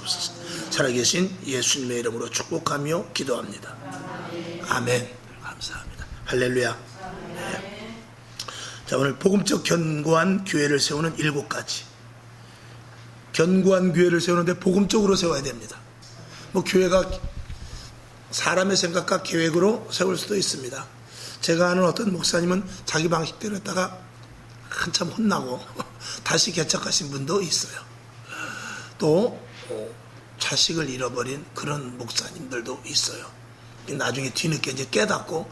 주옵소서. 살아계신 예수님의 이름으로 축복하며 기도합니다. 아멘. 감사합니다. 할렐루야. 네. 자, 오늘 복음적 견고한 교회를 세우는 7가지. 견고한 교회를 세우는데 복음적으로 세워야 됩니다. 뭐 교회가 사람의 생각과 계획으로 세울 수도 있습니다. 제가 아는 어떤 목사님은 자기 방식대로 했다가 한참 혼나고 다시 개척하신 분도 있어요. 또 자식을 잃어버린 그런 목사님들도 있어요. 나중에 뒤늦게 이제 깨닫고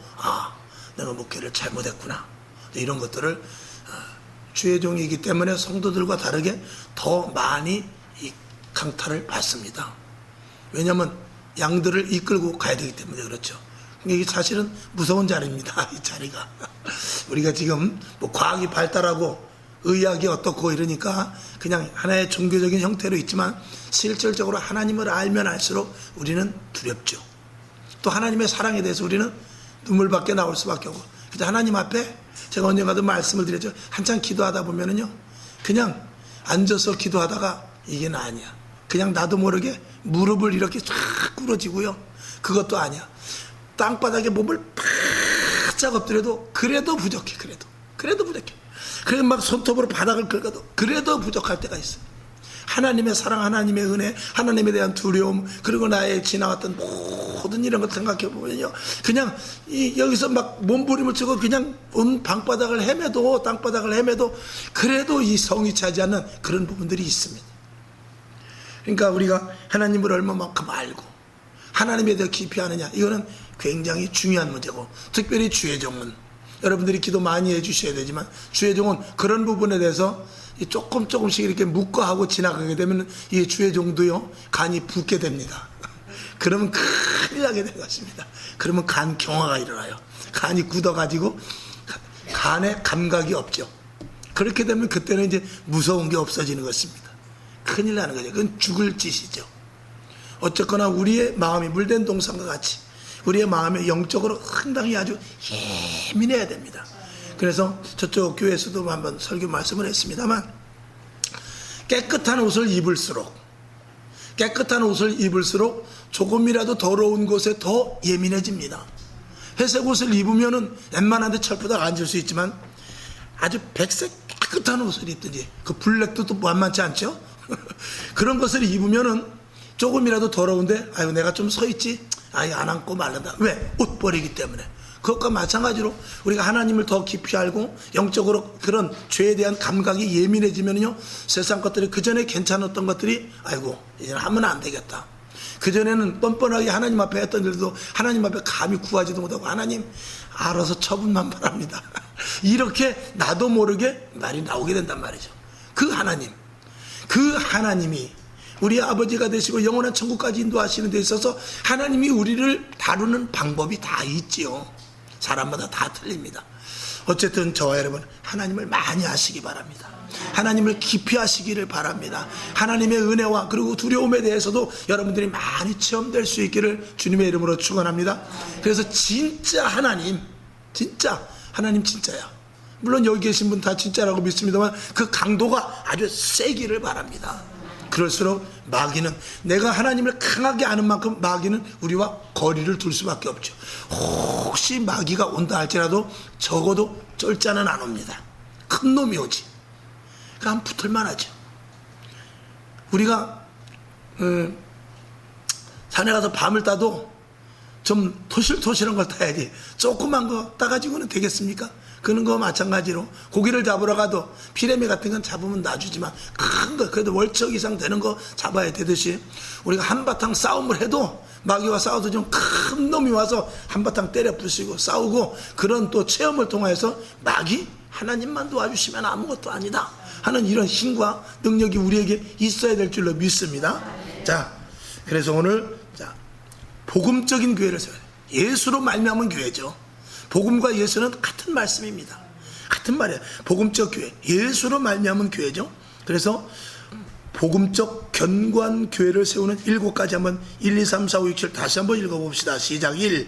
내가 목회를 잘못했구나. 이런 것들을 주의 종이기 때문에 성도들과 다르게 더 많이 이 강탈을 받습니다. 왜냐하면 양들을 이끌고 가야 되기 때문에 그렇죠. 이게 사실은 무서운 자리입니다. 이 자리가. 우리가 지금 뭐 과학이 발달하고 의학이 어떻고 이러니까 그냥 하나의 종교적인 형태로 있지만 실질적으로 하나님을 알면 알수록 우리는 두렵죠. 또 하나님의 사랑에 대해서 우리는 눈물밖에 나올 수밖에 없고, 그래서 하나님 앞에 제가 언젠가도 말씀을 드렸죠. 한참 기도하다 보면은요, 그냥 앉아서 기도하다가 이게 아니야. 그냥 나도 모르게 무릎을 이렇게 쫙 꿇어지고요. 그것도 아니야. 땅바닥에 몸을 바짝 엎드려도 그래도 부족해. 그래도 부족해. 그래서 막 손톱으로 바닥을 긁어도 그래도 부족할 때가 있어요. 하나님의 사랑, 하나님의 은혜, 하나님에 대한 두려움, 그리고 나의 지나왔던 모든 이런 것 생각해 보면요, 그냥 여기서 막 몸부림을 치고 그냥 온 방바닥을 헤매도, 땅바닥을 헤매도 그래도 이 성이 차지 않는 그런 부분들이 있습니다. 그러니까 우리가 하나님을 얼마만큼 알고 하나님에 대해 깊이 아느냐, 이거는 굉장히 중요한 문제고, 특별히 주의 종은 여러분들이 기도 많이 해주셔야 되지만, 주의 종은 그런 부분에 대해서 조금씩 이렇게 묵과하고 지나가게 되면 이 주의 종도요, 간이 붓게 됩니다. 그러면 큰일 나게 될 것입니다. 그러면 간 경화가 일어나요. 간이 굳어가지고 간에 감각이 없죠. 그렇게 되면 그때는 이제 무서운 게 없어지는 것입니다. 큰일 나는 거죠. 그건 죽을 짓이죠. 어쨌거나 우리의 마음이 물된 동산과 같이 우리의 마음이 영적으로 상당히 아주 예민해야 됩니다. 그래서 저쪽 교회에서도 한번 설교 말씀을 했습니다만, 깨끗한 옷을 입을수록 조금이라도 더러운 곳에 더 예민해집니다. 회색 옷을 입으면은 웬만한데 철푸덕 앉을 수 있지만, 아주 백색 깨끗한 옷을 입든지, 그 블랙도 또 만만치 않죠? 그런 것을 입으면은 조금이라도 더러운데, 아유 내가 좀 서 있지, 아예 안 앉고 말른다. 왜? 옷 버리기 때문에. 그것과 마찬가지로 우리가 하나님을 더 깊이 알고 영적으로 그런 죄에 대한 감각이 예민해지면요, 세상 것들이 그전에 괜찮았던 것들이 아이고 이제 하면 안 되겠다. 그전에는 뻔뻔하게 하나님 앞에 했던 일도 하나님 앞에 감히 구하지도 못하고, 하나님 알아서 처분만 바랍니다. 이렇게 나도 모르게 말이 나오게 된단 말이죠. 그 하나님이 우리 아버지가 되시고 영원한 천국까지 인도하시는 데 있어서 하나님이 우리를 다루는 방법이 다 있지요. 사람마다 다 틀립니다. 어쨌든 저와 여러분, 하나님을 많이 아시기 바랍니다. 하나님을 깊이 아시기를 바랍니다. 하나님의 은혜와 그리고 두려움에 대해서도 여러분들이 많이 체험될 수 있기를 주님의 이름으로 축원합니다. 그래서 진짜 하나님 진짜야. 물론 여기 계신 분 다 진짜라고 믿습니다만 그 강도가 아주 세기를 바랍니다. 그럴수록 마귀는, 내가 하나님을 강하게 아는 만큼 마귀는 우리와 거리를 둘 수밖에 없죠. 혹시 마귀가 온다 할지라도 적어도 쩔자는 안 옵니다. 큰 놈이 오지. 그럼 붙을만 하죠. 우리가 산에 가서 밤을 따도 좀 토실토실한 걸 타야지, 조그만 거 따가지고는 되겠습니까? 그런 거 마찬가지로 고기를 잡으러 가도 피레미 같은 건 잡으면 놔주지만 큰 거, 그래도 월척 이상 되는 거 잡아야 되듯이, 우리가 한바탕 싸움을 해도 마귀와 싸워도 좀 큰 놈이 와서 한바탕 때려 부수고 싸우고, 그런 또 체험을 통해서 마귀 하나님만 도와주시면 아무것도 아니다 하는 이런 힘과 능력이 우리에게 있어야 될 줄로 믿습니다. 자, 그래서 오늘 복음적인 교회를 세워요. 예수로 말미암은 교회죠. 복음과 예수는 같은 말씀입니다. 같은 말이에요. 복음적 교회, 예수로 말미암은 교회죠. 그래서 복음적 견고한 교회를 세우는 7가지 한번 1, 2, 3, 4, 5, 6, 7 다시 한번 읽어봅시다. 시작. 1.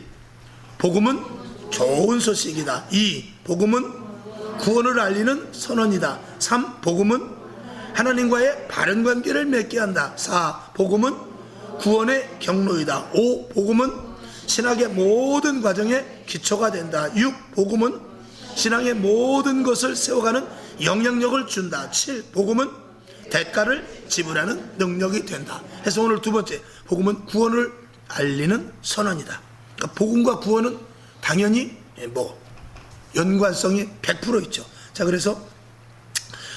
복음은 좋은 소식이다. 2. 복음은 구원을 알리는 선언이다. 3. 복음은 하나님과의 바른 관계를 맺게 한다. 4. 복음은 구원의 경로이다. 5. 복음은 신학의 모든 과정의 기초가 된다. 6. 복음은 신앙의 모든 것을 세워가는 영향력을 준다. 7. 복음은 대가를 지불하는 능력이 된다. 해서 오늘 두 번째, 복음은 구원을 알리는 선언이다. 그러니까 복음과 구원은 당연히 연관성이 100% 있죠. 자, 그래서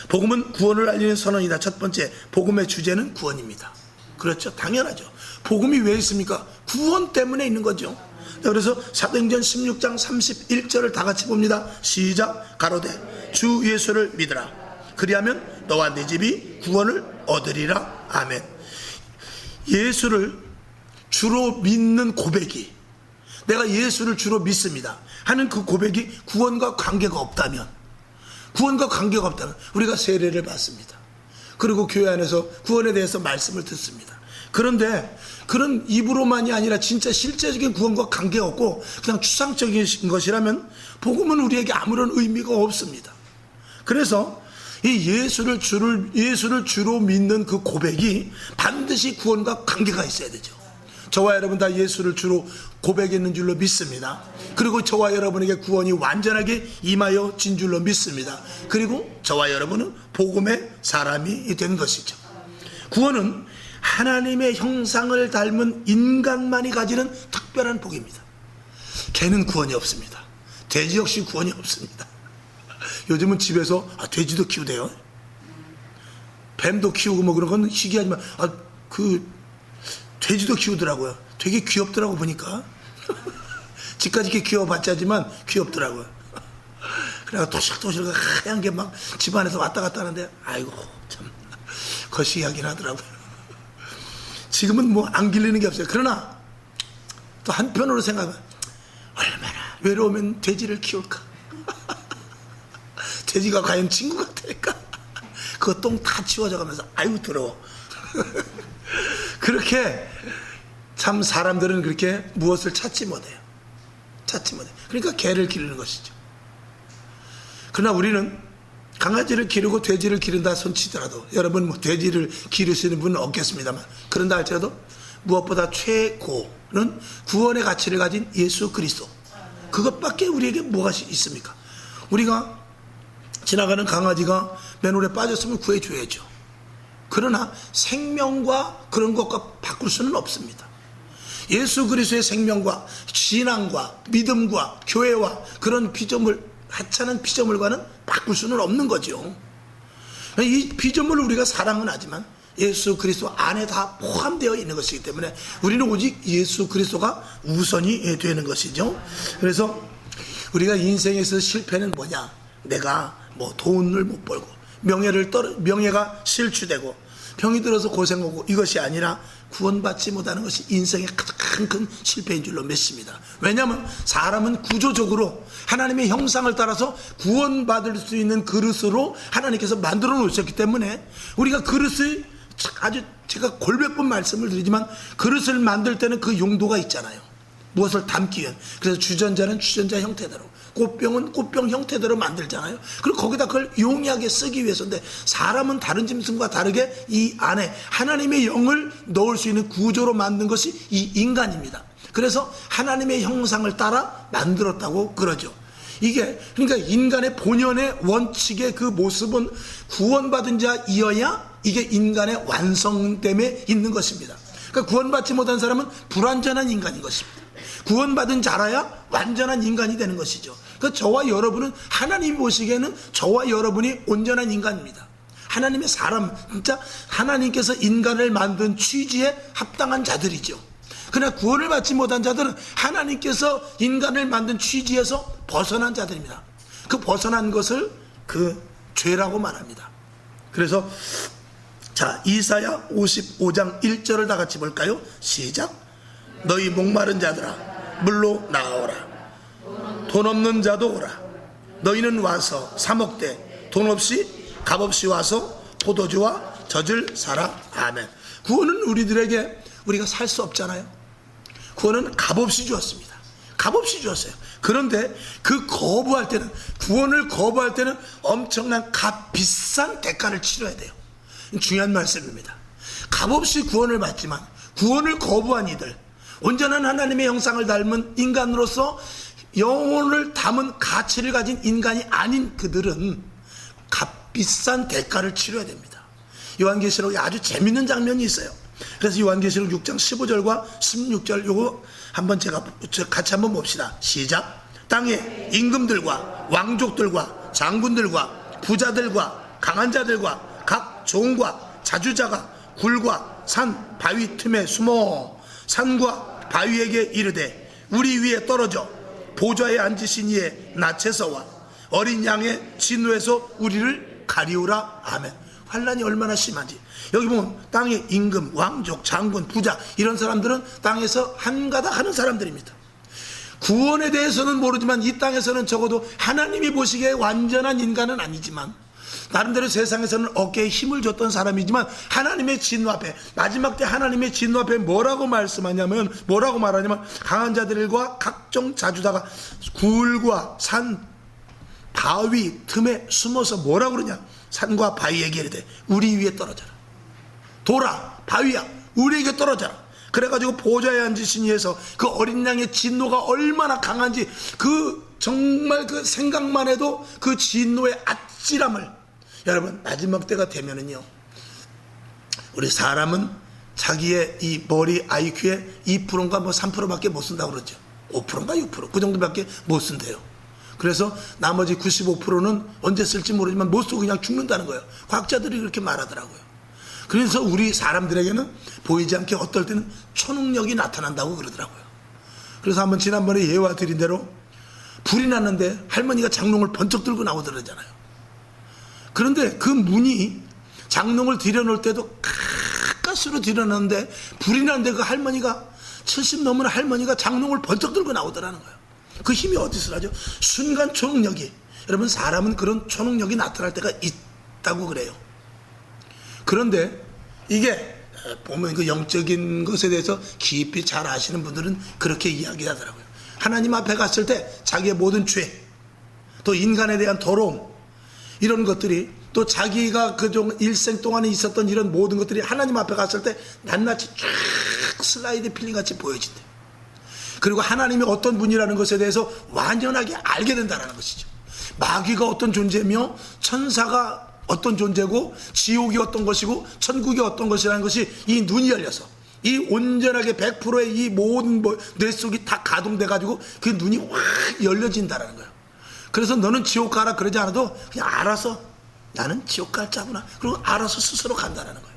복음은 구원을 알리는 선언이다. 첫 번째, 복음의 주제는 구원입니다. 그렇죠, 당연하죠. 복음이 왜 있습니까? 구원 때문에 있는 거죠. 자, 그래서 사도행전 16장 31절을 다 같이 봅니다. 시작. 가로되 주 예수를 믿으라. 그리하면 너와 네 집이 구원을 얻으리라. 아멘. 예수를 주로 믿는 고백이, 내가 예수를 주로 믿습니다 하는 그 고백이 구원과 관계가 없다면 우리가 세례를 받습니다. 그리고 교회 안에서 구원에 대해서 말씀을 듣습니다. 그런데 그런 입으로만이 아니라 진짜 실제적인 구원과 관계가 없고 그냥 추상적인 것이라면 복음은 우리에게 아무런 의미가 없습니다. 그래서 이 예수를 주로 믿는 그 고백이 반드시 구원과 관계가 있어야 되죠. 저와 여러분 다 예수를 주로 고백했는 줄로 믿습니다. 그리고 저와 여러분에게 구원이 완전하게 임하여 진 줄로 믿습니다. 그리고 저와 여러분은 복음의 사람이 된 것이죠. 구원은 하나님의 형상을 닮은 인간만이 가지는 특별한 복입니다. 개는 구원이 없습니다. 돼지 역시 구원이 없습니다. 요즘은 집에서 돼지도 키우대요. 뱀도 키우고 그런 건 희귀하지만 돼지도 키우더라고요. 되게 귀엽더라고 보니까. 집까지 이렇게 키워봤자지만 귀엽더라고요. 그래가 도실도실 하얀 게 막 집안에서 왔다 갔다 하는데 아이고 참 거시기하긴 하더라고요. 지금은 안 길리는 게 없어요. 그러나 또 한편으로 생각하면 얼마나 외로우면 돼지를 키울까. 돼지가 과연 친구가 될까. 그거 똥 다 치워져 가면서 아이고 더러워. 그렇게 참 사람들은 그렇게 무엇을 찾지 못해요. 그러니까 개를 기르는 것이죠. 그러나 우리는 강아지를 기르고 돼지를 기른다 손치더라도, 여러분 돼지를 기르시는 분은 없겠습니다만, 그런다 할지라도 무엇보다 최고는 구원의 가치를 가진 예수 그리스도, 그것밖에 우리에게 뭐가 있습니까? 우리가 지나가는 강아지가 맨홀에 빠졌으면 구해줘야죠. 그러나 생명과 그런 것과 바꿀 수는 없습니다. 예수 그리스도의 생명과 신앙과 믿음과 교회와 그런 피조물, 하찮은 피조물과는 바꿀 수는 없는 거죠. 이 피조물을 우리가 사랑은 하지만 예수 그리스도 안에 다 포함되어 있는 것이기 때문에 우리는 오직 예수 그리스도가 우선이 되는 것이죠. 그래서 우리가 인생에서 실패는 뭐냐? 내가 돈을 못 벌고 명예가 실추되고 병이 들어서 고생하고 이것이 아니라 구원받지 못하는 것이 인생의 가장 큰 실패인 줄로 믿습니다. 왜냐하면 사람은 구조적으로 하나님의 형상을 따라서 구원받을 수 있는 그릇으로 하나님께서 만들어 놓으셨기 때문에 우리가 그릇을 아주, 제가 골백번 말씀을 드리지만 그릇을 만들 때는 그 용도가 있잖아요. 무엇을 담기 위한. 그래서 주전자는 주전자 형태대로, 꽃병은 꽃병 형태대로 만들잖아요. 그리고 거기다 그걸 용이하게 쓰기 위해서인데, 사람은 다른 짐승과 다르게 이 안에 하나님의 영을 넣을 수 있는 구조로 만든 것이 이 인간입니다. 그래서 하나님의 형상을 따라 만들었다고 그러죠. 이게 그러니까 인간의 본연의 원칙의 그 모습은 구원받은 자이어야 이게 인간의 완성됨에 있는 것입니다. 그러니까 구원받지 못한 사람은 불완전한 인간인 것입니다. 구원받은 자라야 완전한 인간이 되는 것이죠. 그러니까 저와 여러분은 하나님이 보시기에는 저와 여러분이 온전한 인간입니다. 하나님의 사람, 진짜 하나님께서 인간을 만든 취지에 합당한 자들이죠. 그러나 구원을 받지 못한 자들은 하나님께서 인간을 만든 취지에서 벗어난 자들입니다. 그 벗어난 것을 그 죄라고 말합니다. 그래서 자, 이사야 55장 1절을 다 같이 볼까요? 시작. 너희 목마른 자들아 물로 나아오라. 돈 없는 자도 오라. 너희는 와서 사 먹되 돈 없이 값없이 와서 포도주와 젖을 사라. 아멘. 구원은 우리들에게 우리가 살 수 없잖아요. 구원은 값없이 주었습니다. 값없이 주었어요. 그런데 그 거부할 때는, 구원을 거부할 때는 엄청난 비싼 대가를 치러야 돼요. 중요한 말씀입니다. 값없이 구원을 받지만 구원을 거부한 이들, 온전한 하나님의 형상을 닮은 인간으로서 영혼을 담은 가치를 가진 인간이 아닌 그들은 값비싼 대가를 치러야 됩니다. 요한계시록에 아주 재밌는 장면이 있어요. 그래서 요한계시록 6장 15절과 16절 요거 한번 제가 같이 한번 봅시다. 시작. 땅의 임금들과 왕족들과 장군들과 부자들과 강한 자들과 각 종과 자주자가 굴과 산 바위 틈에 숨어 산과 바위에게 이르되 우리 위에 떨어져 보좌에 앉으신 이의 낯에서와 어린 양의 진노에서 우리를 가리우라. 아멘. 환란이 얼마나 심한지. 여기 보면 땅의 임금, 왕족, 장군, 부자 이런 사람들은 땅에서 한가닥 하는 사람들입니다. 구원에 대해서는 모르지만 이 땅에서는 적어도 하나님이 보시기에 완전한 인간은 아니지만 나름대로 세상에서는 어깨에 힘을 줬던 사람이지만 하나님의 진노 앞에, 마지막 때 하나님의 진노 앞에 뭐라고 말씀하냐면, 뭐라고 말하냐면 강한 자들과 각종 자주다가 굴과 산 바위 틈에 숨어서 뭐라고 그러냐. 산과 바위에게 이르되 우리 위에 떨어져라. 돌아 바위야 우리에게 떨어져라. 그래가지고 보좌에 앉으신 이에서 그 어린 양의 진노가 얼마나 강한지, 그 정말 그 생각만 해도 그 진노의 아찔함을, 여러분 마지막 때가 되면은요, 우리 사람은 자기의 이 머리 IQ의 2%인가 뭐 3%밖에 못 쓴다고 그러죠. 5%인가 6% 그 정도밖에 못 쓴대요. 그래서 나머지 95%는 언제 쓸지 모르지만 못 쓰고 그냥 죽는다는 거예요. 과학자들이 그렇게 말하더라고요. 그래서 우리 사람들에게는 보이지 않게 어떨 때는 초능력이 나타난다고 그러더라고요. 그래서 한번 지난번에 예화 드린 대로 불이 났는데 할머니가 장롱을 번쩍 들고 나오더라잖아요. 그런데 그 문이 장롱을 들여놓을 때도 가까스로 들여놓는데 불이 났는데 그 할머니가 70 넘은 할머니가 장롱을 번쩍 들고 나오더라는 거예요. 그 힘이 어디서 나죠? 순간 초능력이, 여러분 사람은 그런 초능력이 나타날 때가 있다고 그래요. 그런데 이게 보면 그 영적인 것에 대해서 깊이 잘 아시는 분들은 그렇게 이야기하더라고요. 하나님 앞에 갔을 때 자기의 모든 죄, 또 인간에 대한 더러움, 이런 것들이, 또 자기가 그종 일생 동안에 있었던 이런 모든 것들이 하나님 앞에 갔을 때 낱낱이 쫙 슬라이드 필름같이 보여진대. 그리고 하나님이 어떤 분이라는 것에 대해서 완전하게 알게 된다는 것이죠. 마귀가 어떤 존재며 천사가 어떤 존재고 지옥이 어떤 것이고 천국이 어떤 것이라는 것이 이 눈이 열려서 이 온전하게 100%의 이 모든 뇌 속이 다 가동돼 가지고 그 눈이 확 열려진다는 거예요. 그래서 너는 지옥 가라 그러지 않아도 그냥 알아서 나는 지옥 갈 자구나, 그리고 알아서 스스로 간다는 거예요.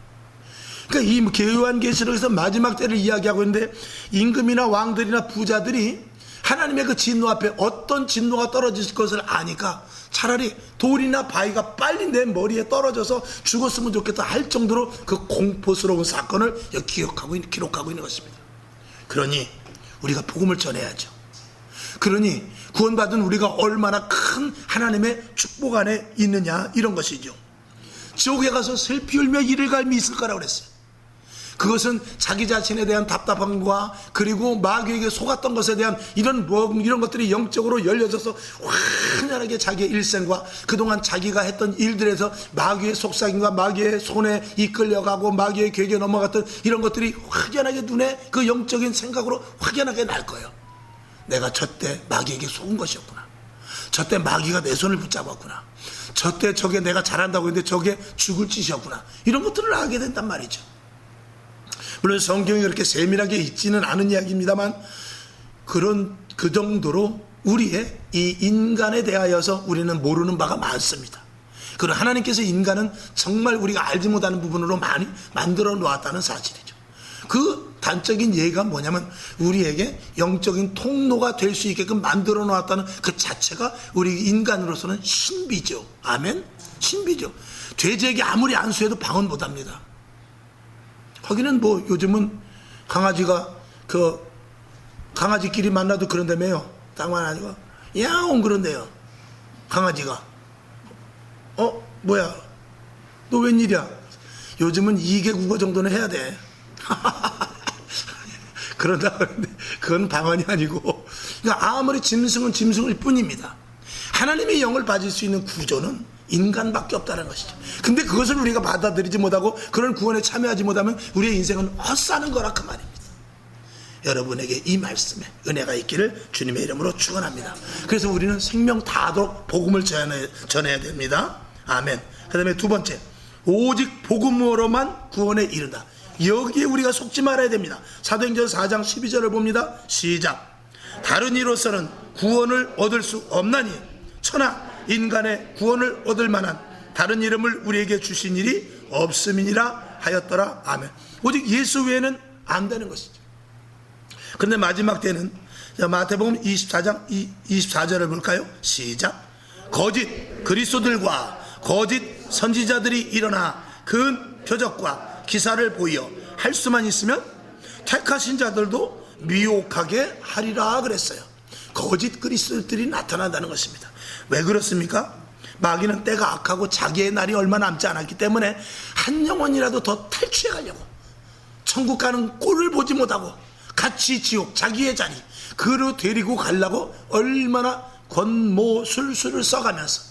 그러니까 이 요한계시록에서 마지막 때를 이야기하고 있는데, 임금이나 왕들이나 부자들이 하나님의 그 진노 앞에 어떤 진노가 떨어질 것을 아니까 차라리 돌이나 바위가 빨리 내 머리에 떨어져서 죽었으면 좋겠다 할 정도로 그 공포스러운 사건을 기록하고 있는 것입니다. 그러니 우리가 복음을 전해야죠. 그러니 구원받은 우리가 얼마나 큰 하나님의 축복 안에 있느냐, 이런 것이죠. 지옥에 가서 슬피 울며 이를 갈미 있을 거라고 그랬어요. 그것은 자기 자신에 대한 답답함과 그리고 마귀에게 속았던 것에 대한 이런 것들이 영적으로 열려져서 완전하게 자기의 일생과 그동안 자기가 했던 일들에서 마귀의 속삭임과 마귀의 손에 이끌려가고 마귀의 궤에 넘어갔던 이런 것들이 확연하게 눈에 그 영적인 생각으로 확연하게 날 거예요. 내가 저때 마귀에게 속은 것이었구나. 저때 마귀가 내 손을 붙잡았구나. 저때 저게 내가 잘한다고 했는데 저게 죽을 짓이었구나. 이런 것들을 알게 된단 말이죠. 물론 성경이 그렇게 세밀하게 있지는 않은 이야기입니다만, 그 정도로 우리의 이 인간에 대하여서 우리는 모르는 바가 많습니다. 그리고 하나님께서 인간은 정말 우리가 알지 못하는 부분으로 많이 만들어 놓았다는 사실이죠. 그 단적인 예가 뭐냐면 우리에게 영적인 통로가 될 수 있게끔 만들어 놓았다는 그 자체가 우리 인간으로서는 신비죠. 아멘? 신비죠. 돼지에게 아무리 안수해도 방언 못합니다. 거기는 뭐 요즘은 강아지가 강아지끼리 만나도 그런다며요. 땅만 아니고 야옹 그런데요. 강아지가 뭐야 너 웬일이야. 요즘은 2개 국어 정도는 해야 돼. 그런다 그러는데 그건 방언이 아니고, 그러니까 아무리 짐승은 짐승일 뿐입니다. 하나님의 영을 받을 수 있는 구조는 인간밖에 없다는 것이죠. 근데 그것을 우리가 받아들이지 못하고 그런 구원에 참여하지 못하면 우리의 인생은 헛사는 거라 그 말입니다. 여러분에게 이 말씀에 은혜가 있기를 주님의 이름으로 축원합니다. 그래서 우리는 생명 다하도록 복음을 전해야 됩니다. 아멘. 그 다음에 두 번째, 오직 복음으로만 구원에 이른다. 여기에 우리가 속지 말아야 됩니다. 사도행전 4장 12절을 봅니다. 시작. 다른 이로서는 구원을 얻을 수 없나니 천하 인간의 구원을 얻을 만한 다른 이름을 우리에게 주신 일이 없음이니라 하였더라. 아멘. 오직 예수 외에는 안 되는 것이죠. 근데 마지막 때는 마태복음 24장 24절을 볼까요? 시작. 거짓 그리스도들과 거짓 선지자들이 일어나 그 표적과 기사를 보여 할 수만 있으면 택하신 자들도 미혹하게 하리라 그랬어요. 거짓 그리스도들이 나타난다는 것입니다. 왜 그렇습니까? 마귀는 때가 악하고 자기의 날이 얼마 남지 않았기 때문에 한 영혼이라도 더 탈취해 가려고, 천국 가는 꼴을 보지 못하고 같이 지옥 자기의 자리 그로 데리고 가려고 얼마나 권모술수를 써가면서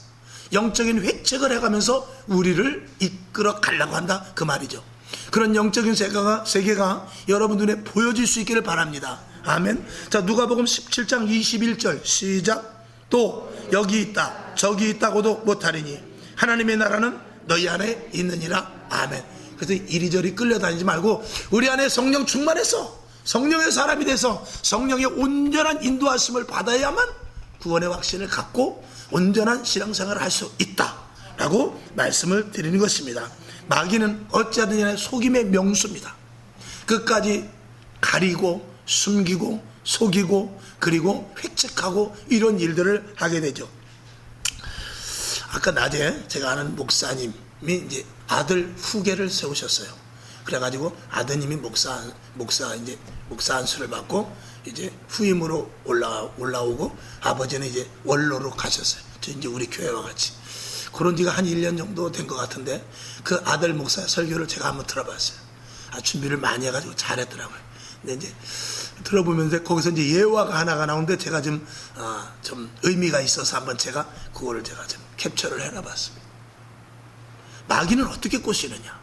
영적인 획책을 해가면서 우리를 이끌어 가려고 한다 그 말이죠. 그런 영적인 세계가 여러분 눈에 보여질 수 있기를 바랍니다. 아멘. 자, 누가복음 17장 21절 시작. 또 여기 있다 저기 있다고도 못하리니 하나님의 나라는 너희 안에 있느니라. 아멘. 그래서 이리저리 끌려다니지 말고 우리 안에 성령 충만해서 성령의 사람이 돼서 성령의 온전한 인도하심을 받아야만 구원의 확신을 갖고 온전한 신앙생활을 할 수 있다라고 말씀을 드리는 것입니다. 마귀는 어찌하든 간에 속임의 명수입니다. 끝까지 가리고 숨기고 속이고 그리고 획책하고 이런 일들을 하게 되죠. 아까 낮에 제가 아는 목사님이 이제 아들 후계를 세우셨어요. 그래가지고 아드님이 목사 안수를 받고 이제 후임으로 올라오고 아버지는 이제 원로로 가셨어요. 저 이제 우리 교회와 같이. 그런 지가 한 1년 정도 된 것 같은데 그 아들 목사 설교를 제가 한번 들어봤어요. 준비를 많이 해가지고 잘했더라고요. 근데 이제 들어보면서 거기서 이제 예화가 하나가 나오는데 제가 좀 의미가 있어서 한번 제가 그거를 제가 좀 캡처를 해놔봤습니다. 마귀는 어떻게 꼬시느냐?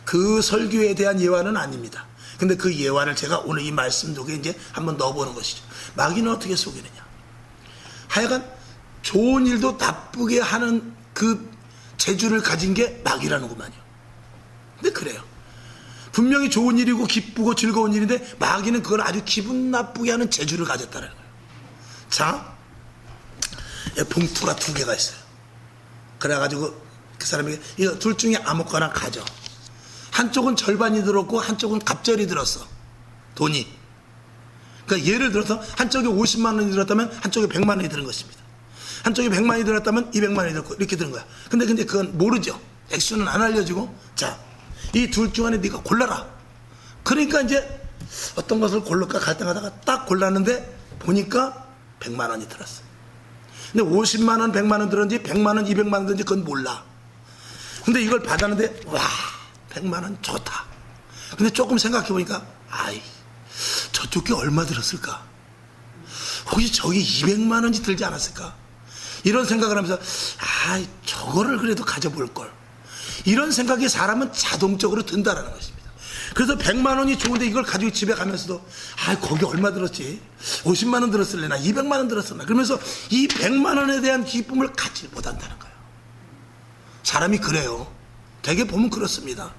그 설교에 대한 예화는 아닙니다. 근데 그 예화를 제가 오늘 이 말씀 속에 이제 한번 넣어보는 것이죠. 마귀는 어떻게 속이느냐? 하여간 좋은 일도 나쁘게 하는 그 재주를 가진 게 마귀라는구만요. 근데 그래요. 분명히 좋은 일이고 기쁘고 즐거운 일인데 마귀는 그걸 아주 기분 나쁘게 하는 재주를 가졌다는 거예요. 자, 봉투가 2개가 있어요. 그래가지고 그 사람에게 이거 둘 중에 아무거나 가져. 한쪽은 절반이 들었고 한쪽은 갑절이 들었어. 돈이. 그러니까 예를 들어서 한쪽에 50만 원이 들었다면 한쪽에 100만 원이 들은 것입니다. 한쪽에 100만 원이 들었다면 200만 원이 들었고 이렇게 들은 거야. 근데 그건 모르죠. 액수는 안 알려지고. 자, 이 둘 중 안에 네가 골라라. 그러니까 이제 어떤 것을 고를까 갈등하다가 딱 골랐는데 보니까 100만 원이 들었어. 근데 50만 원, 100만 원 들었는지 100만 원, 200만 원 들었는지 그건 몰라. 근데 이걸 받았는데 와 100만 원 좋다. 근데 조금 생각해 보니까 아이 저쪽 게 얼마 들었을까? 혹시 저기 200만 원이 들지 않았을까? 이런 생각을 하면서 아이 저거를 그래도 가져볼 걸. 이런 생각이 사람은 자동적으로 든다라는 것입니다. 그래서 100만 원이 좋은데 이걸 가지고 집에 가면서도 아 거기 얼마 들었지? 50만 원 들었을래나 200만 원 들었을나 그러면서 이 100만 원에 대한 기쁨을 갖지 못한다는 거예요. 사람이 그래요. 되게 보면 그렇습니다.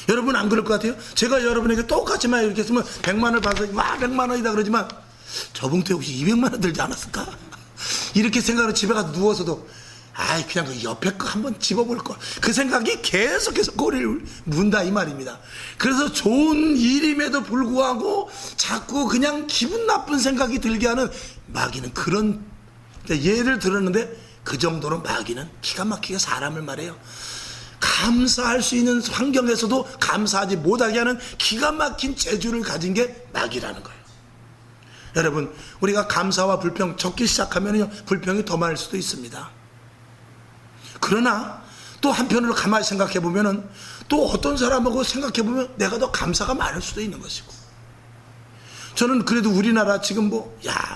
여러분 안 그럴 것 같아요? 제가 여러분에게 똑같이만 이렇게 했으면 100만 원을 받아서 와 100만 원이다 그러지만 저 봉투에 혹시 200만 원 들지 않았을까? 이렇게 생각하고 집에 가서 누워서도 아이 그냥 그 옆에 거 한번 집어볼 걸. 그 생각이 계속해서 꼬리를 문다 이 말입니다. 그래서 좋은 일임에도 불구하고 자꾸 그냥 기분 나쁜 생각이 들게 하는 마귀는 그런 예를 들었는데 그 정도로 마귀는 기가 막히게 사람을 말해요. 감사할 수 있는 환경에서도 감사하지 못하게 하는 기가 막힌 재주를 가진 게 마귀라는 거예요. 여러분 우리가 감사와 불평 적기 시작하면 불평이 더 많을 수도 있습니다. 그러나 또 한편으로 가만히 생각해 보면은 또 어떤 사람하고 생각해 보면 내가 더 감사가 많을 수도 있는 것이고. 저는 그래도 우리나라 지금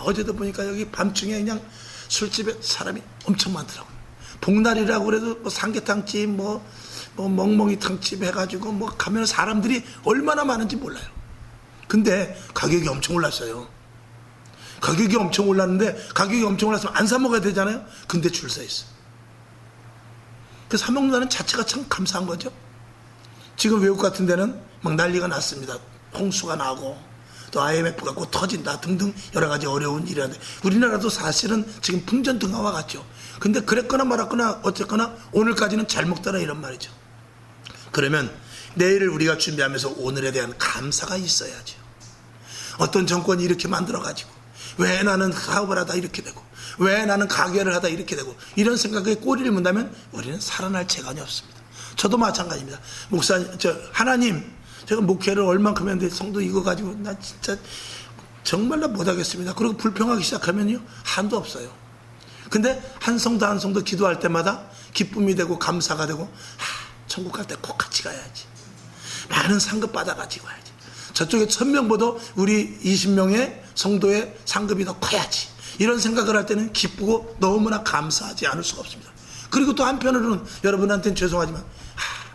어제도 보니까 여기 밤중에 그냥 술집에 사람이 엄청 많더라고요. 복날이라고 그래도 뭐 삼계탕집 뭐 멍멍이탕집 해가지고 뭐 가면 사람들이 얼마나 많은지 몰라요. 근데 가격이 엄청 올랐어요. 가격이 엄청 올랐는데, 가격이 엄청 올랐으면 안 사 먹어야 되잖아요. 근데 줄 서 있어. 그 사 먹는다는 자체가 참 감사한 거죠. 지금 외국 같은 데는 막 난리가 났습니다. 홍수가 나고 또 IMF가 곧 터진다 등등 여러 가지 어려운 일이라는데, 우리나라도 사실은 지금 풍전등화와 같죠. 근데 그랬거나 말았거나 어쨌거나 오늘까지는 잘 먹더라 이런 말이죠. 그러면 내일을 우리가 준비하면서 오늘에 대한 감사가 있어야죠. 어떤 정권이 이렇게 만들어가지고 왜 나는 사업을 하다 이렇게 되고, 왜 나는 가게를 하다 이렇게 되고, 이런 생각에 꼬리를 문다면 우리는 살아날 재간이 없습니다. 저도 마찬가지입니다. 목사님, 하나님, 제가 목회를 얼만큼 했는데 성도 이거 가지고 나 진짜 정말로 못하겠습니다. 그리고 불평하기 시작하면요 한도 없어요. 근데 한 성도 한 성도 기도할 때마다 기쁨이 되고 감사가 되고, 천국 갈 때 꼭 같이 가야지. 많은 상급 받아가지고 가야지. 저쪽에 1000명보다 우리 20명의 성도의 상급이 더 커야지. 이런 생각을 할 때는 기쁘고 너무나 감사하지 않을 수가 없습니다. 그리고 또 한편으로는 여러분한테는 죄송하지만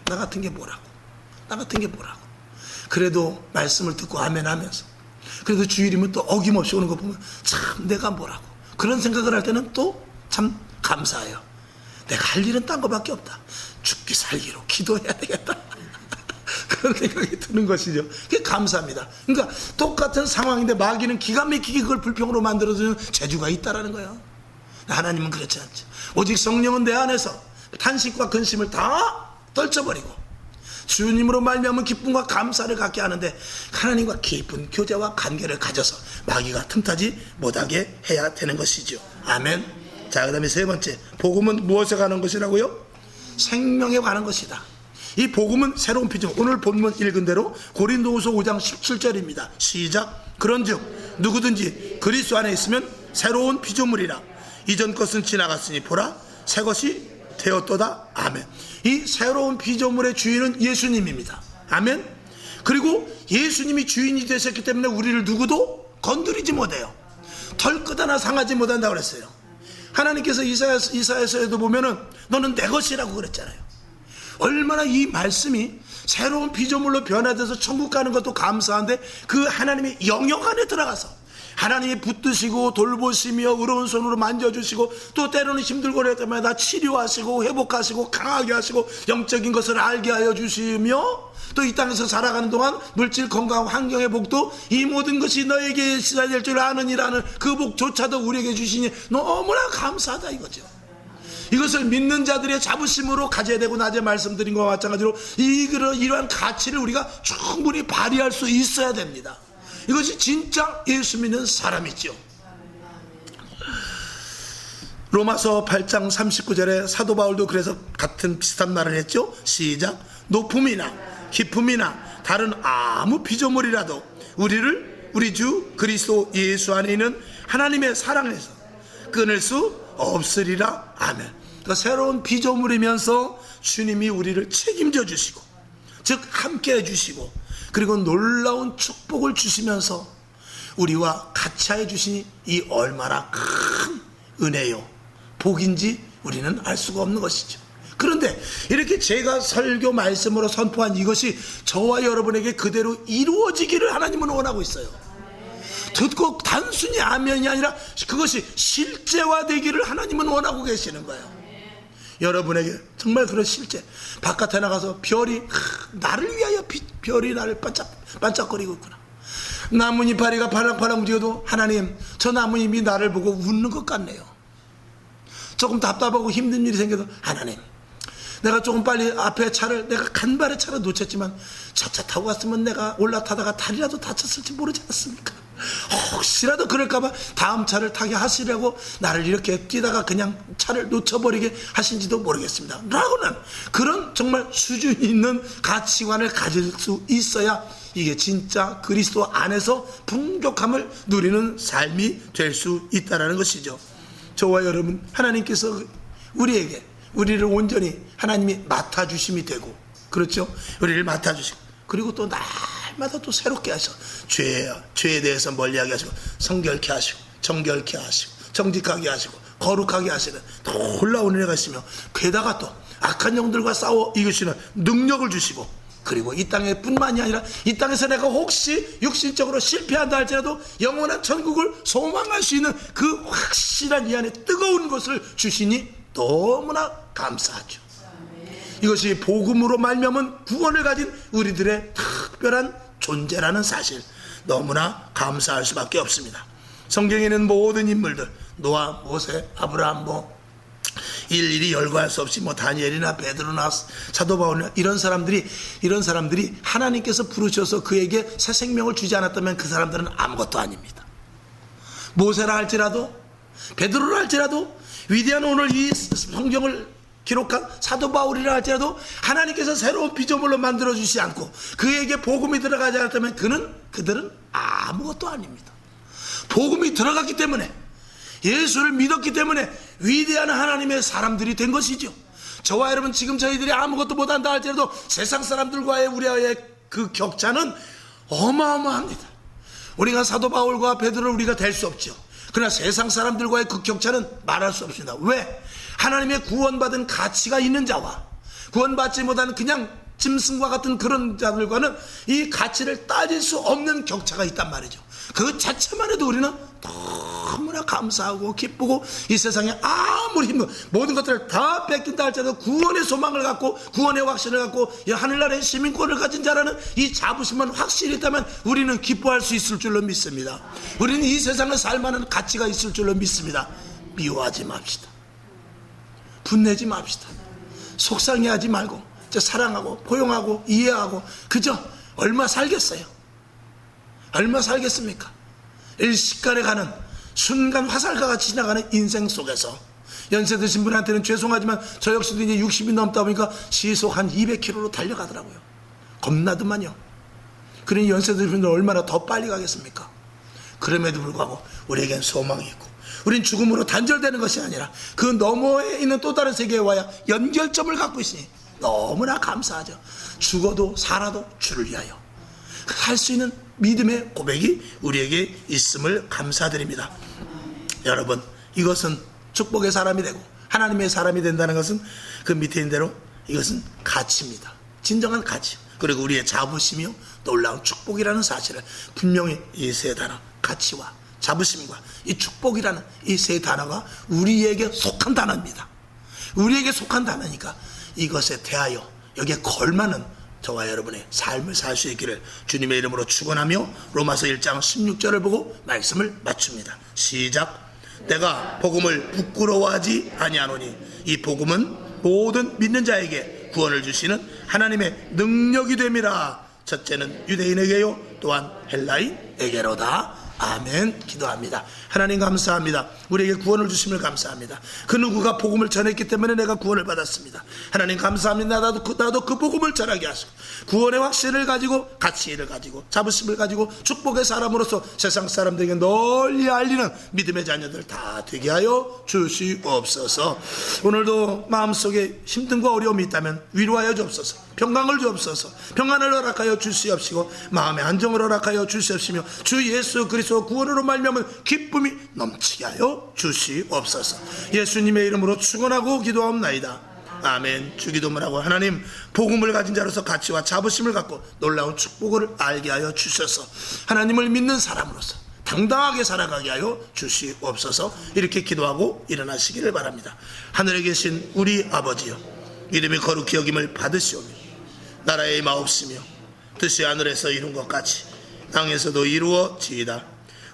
나 같은 게 뭐라고, 나 같은 게 뭐라고. 그래도 말씀을 듣고 아멘 하면서, 그래도 주일이면 또 어김없이 오는 거 보면 참 내가 뭐라고, 그런 생각을 할 때는 또 참 감사해요. 내가 할 일은 딴 거밖에 없다. 죽기 살기로 기도해야 되겠다. 그런 생각이 드는 것이죠. 그게 감사합니다. 그러니까 똑같은 상황인데 마귀는 기가 막히게 그걸 불평으로 만들어주는 재주가 있다라는 거예요. 하나님은 그렇지 않죠. 오직 성령은 내 안에서 탄식과 근심을 다 떨쳐버리고 주님으로 말미암은 기쁨과 감사를 갖게 하는데, 하나님과 깊은 교제와 관계를 가져서 마귀가 틈타지 못하게 해야 되는 것이죠. 아멘. 자, 그 다음에 세 번째, 복음은 무엇에 관한 것이라고요? 생명에 관한 것이다. 이 복음은 새로운 피조. 오늘 본문 읽은 대로 고린도후서 5장 17절입니다. 시작. 그런즉 누구든지 그리스도 안에 있으면 새로운 피조물이라. 이전 것은 지나갔으니 보라 새 것이 되었도다. 아멘. 이 새로운 피조물의 주인은 예수님입니다. 아멘. 그리고 예수님이 주인이 되셨기 때문에 우리를 누구도 건드리지 못해요. 털끝 하나 상하지 못한다고 그랬어요. 하나님께서 이사야서에도 보면은 너는 내 것이라고 그랬잖아요. 얼마나 이 말씀이 새로운 피조물로 변화돼서 천국 가는 것도 감사한데, 그 하나님의 영역 안에 들어가서 하나님이 붙드시고 돌보시며 의로운 손으로 만져주시고, 또 때로는 힘들고 그럴 때마다 치료하시고 회복하시고 강하게 하시고 영적인 것을 알게 하여 주시며, 또 이 땅에서 살아가는 동안 물질 건강 환경의 복도 이 모든 것이 너에게 있어야 될 줄 아느니라는 그 복조차도 우리에게 주시니 너무나 감사하다 이거죠. 이것을 믿는 자들의 자부심으로 가져야 되고, 낮에 말씀드린 것과 마찬가지로 이러한 가치를 우리가 충분히 발휘할 수 있어야 됩니다. 이것이 진짜 예수 믿는 사람이죠. 로마서 8장 39절에 사도 바울도 그래서 같은 비슷한 말을 했죠. 시작. 높음이나 깊음이나 다른 아무 피조물이라도 우리를 우리 주 그리스도 예수 안에 있는 하나님의 사랑에서 끊을 수 없으리라. 아멘. 그러니까 새로운 피조물이면서 주님이 우리를 책임져 주시고, 즉 함께 해주시고, 그리고 놀라운 축복을 주시면서 우리와 같이 해 주시니 이 얼마나 큰 은혜요 복인지 우리는 알 수가 없는 것이죠. 그런데 이렇게 제가 설교 말씀으로 선포한 이것이 저와 여러분에게 그대로 이루어지기를 하나님은 원하고 있어요. 듣고 단순히 아멘이 아니라 그것이 실제화되기를 하나님은 원하고 계시는 거예요. 여러분에게 정말 그런 실제, 바깥에 나가서 별이 나를 위하여 별이 나를 반짝거리고 있구나. 나뭇잎 파리가 팔랑팔랑 움직여도 하나님, 저 나뭇잎이 나를 보고 웃는 것 같네요. 조금 답답하고 힘든 일이 생겨도 하나님, 내가 조금 빨리 앞에 차를, 내가 간발의 차를 놓쳤지만 저 차 타고 갔으면 내가 올라타다가 다리라도 다쳤을지 모르지 않습니까? 혹시라도 그럴까봐 다음 차를 타게 하시려고 나를 이렇게 뛰다가 그냥 차를 놓쳐버리게 하신지도 모르겠습니다 라고는, 그런 정말 수준 있는 가치관을 가질 수 있어야 이게 진짜 그리스도 안에서 풍족함을 누리는 삶이 될 수 있다는 것이죠. 저와 여러분, 하나님께서 우리를 온전히 하나님이 맡아주심이 되고, 그렇죠? 우리를 맡아주시고, 그리고 또 날마다 또 새롭게 하셔. 죄에 대해서 멀리하게 하시고, 성결케 하시고, 정결케 하시고, 정직하게 하시고, 거룩하게 하시는 놀라운 은혜가 있으며, 게다가 또 악한 영들과 싸워 이기시는 능력을 주시고, 그리고 이 땅에 뿐만이 아니라 이 땅에서 내가 혹시 육신적으로 실패한다 할지라도 영원한 천국을 소망할 수 있는 그 확실한 이 안에 뜨거운 것을 주시니 너무나 감사하죠. 이것이 복음으로 말미암은 구원을 가진 우리들의 특별한 존재라는 사실, 너무나 감사할 수밖에 없습니다. 성경에는 모든 인물들, 노아, 모세, 아브라함, 일일이 열거할 수 없이 다니엘이나 베드로나 사도 바울이나 이런 사람들이 하나님께서 부르셔서 그에게 새 생명을 주지 않았다면 그 사람들은 아무것도 아닙니다. 모세라 할지라도, 베드로라 할지라도, 위대한 오늘 이 성경을 기록한 사도 바울이라 할지라도 하나님께서 새로운 피조물로 만들어 주시지 않고 그에게 복음이 들어가지 않았다면 그들은 아무것도 아닙니다. 복음이 들어갔기 때문에, 예수를 믿었기 때문에 위대한 하나님의 사람들이 된 것이죠. 저와 여러분, 지금 저희들이 아무것도 못한다 할지라도 세상 사람들과의 우리의 그 격차는 어마어마합니다. 우리가 사도 바울과 베드로를 우리가 될 수 없죠. 그러나 세상 사람들과의 그 격차는 말할 수 없습니다. 왜? 하나님의 구원받은 가치가 있는 자와 구원받지 못한 그냥 짐승과 같은 그런 자들과는 이 가치를 따질 수 없는 격차가 있단 말이죠. 그 자체만 해도 우리는 너무나 감사하고 기쁘고, 이 세상에 아무리 힘든 모든 것들을 다 뺏긴다 할지라도 구원의 소망을 갖고 구원의 확신을 갖고 하늘나라의 시민권을 가진 자라는 이 자부심만 확실히 있다면 우리는 기뻐할 수 있을 줄로 믿습니다. 우리는 이 세상을 살만한 가치가 있을 줄로 믿습니다. 미워하지 맙시다. 분내지 맙시다. 속상해하지 말고 사랑하고 포용하고 이해하고, 그저 얼마 살겠어요? 얼마 살겠습니까? 일시간에 가는 순간 화살과 같이 지나가는 인생 속에서 연세 드신 분한테는 죄송하지만 저 역시도 이제 60이 넘다 보니까 시속 한 200km로 달려가더라고요. 겁나더만요. 그러니 연세 드신 분들은 얼마나 더 빨리 가겠습니까? 그럼에도 불구하고 우리에겐 소망이 있고, 우린 죽음으로 단절되는 것이 아니라 그 너머에 있는 또 다른 세계에 와야 연결점을 갖고 있으니 너무나 감사하죠. 죽어도 살아도 주를 위하여 할 수 있는 믿음의 고백이 우리에게 있음을 감사드립니다. 여러분, 이것은 축복의 사람이 되고 하나님의 사람이 된다는 것은 그 밑에 있는 대로 이것은 가치입니다. 진정한 가치, 그리고 우리의 자부심이요 놀라운 축복이라는 사실을 분명히 이 세 단어, 가치와 자부심과 이 축복이라는 이 세 단어가 우리에게 속한 단어입니다. 우리에게 속한 단어니까 이것에 대하여 여기에 걸맞는 저와 여러분의 삶을 살 수 있기를 주님의 이름으로 축원하며 로마서 1장 16절을 보고 말씀을 마칩니다. 시작. 내가 복음을 부끄러워하지 아니하노니 이 복음은 모든 믿는 자에게 구원을 주시는 하나님의 능력이 됨이라. 첫째는 유대인에게요 또한 헬라인에게로다. 아멘. 기도합니다. 하나님 감사합니다. 우리에게 구원을 주심을 감사합니다. 그 누구가 복음을 전했기 때문에 내가 구원을 받았습니다. 하나님 감사합니다. 나도 그 복음을 전하게 하시고 구원의 확신을 가지고 가치를 가지고 자부심을 가지고 축복의 사람으로서 세상 사람들에게 널리 알리는 믿음의 자녀들 다 되게 하여 주시옵소서. 오늘도 마음속에 힘든과 어려움이 있다면 위로하여 주옵소서. 평강을 주옵소서. 평안을 허락하여 주시옵시고 마음의 안정을 허락하여 주시옵시며 주 예수 그리스도 구원으로 말미암은 기쁨이 넘치게 하여 주시옵소서. 예수님의 이름으로 축원하고 기도하옵나이다. 아멘. 주기도문 하고 하나님, 복음을 가진 자로서 가치와 자부심을 갖고 놀라운 축복을 알게 하여 주셔서 하나님을 믿는 사람으로서 당당하게 살아가게 하여 주시옵소서. 이렇게 기도하고 일어나시기를 바랍니다. 하늘에 계신 우리 아버지여, 이름이 거룩히 여김을 받으시오며 나라의 마옵시며 뜻이 하늘에서 이룬 것 같이 땅에서도 이루어지이다.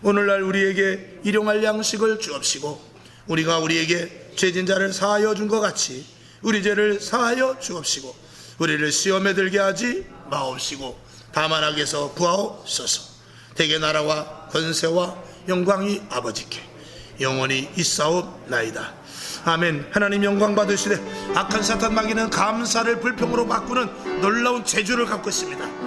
오늘날 우리에게 일용할 양식을 주옵시고 우리가 우리에게 죄진 자를 사하여 준 것 같이 우리 죄를 사하여 주옵시고 우리를 시험에 들게 하지 마옵시고 다만 악에서 구하옵소서. 대개 나라와 권세와 영광이 아버지께 영원히 있사옵나이다. 아멘. 하나님 영광 받으시되 악한 사탄 마귀는 감사를 불평으로 바꾸는 놀라운 재주를 갖고 있습니다.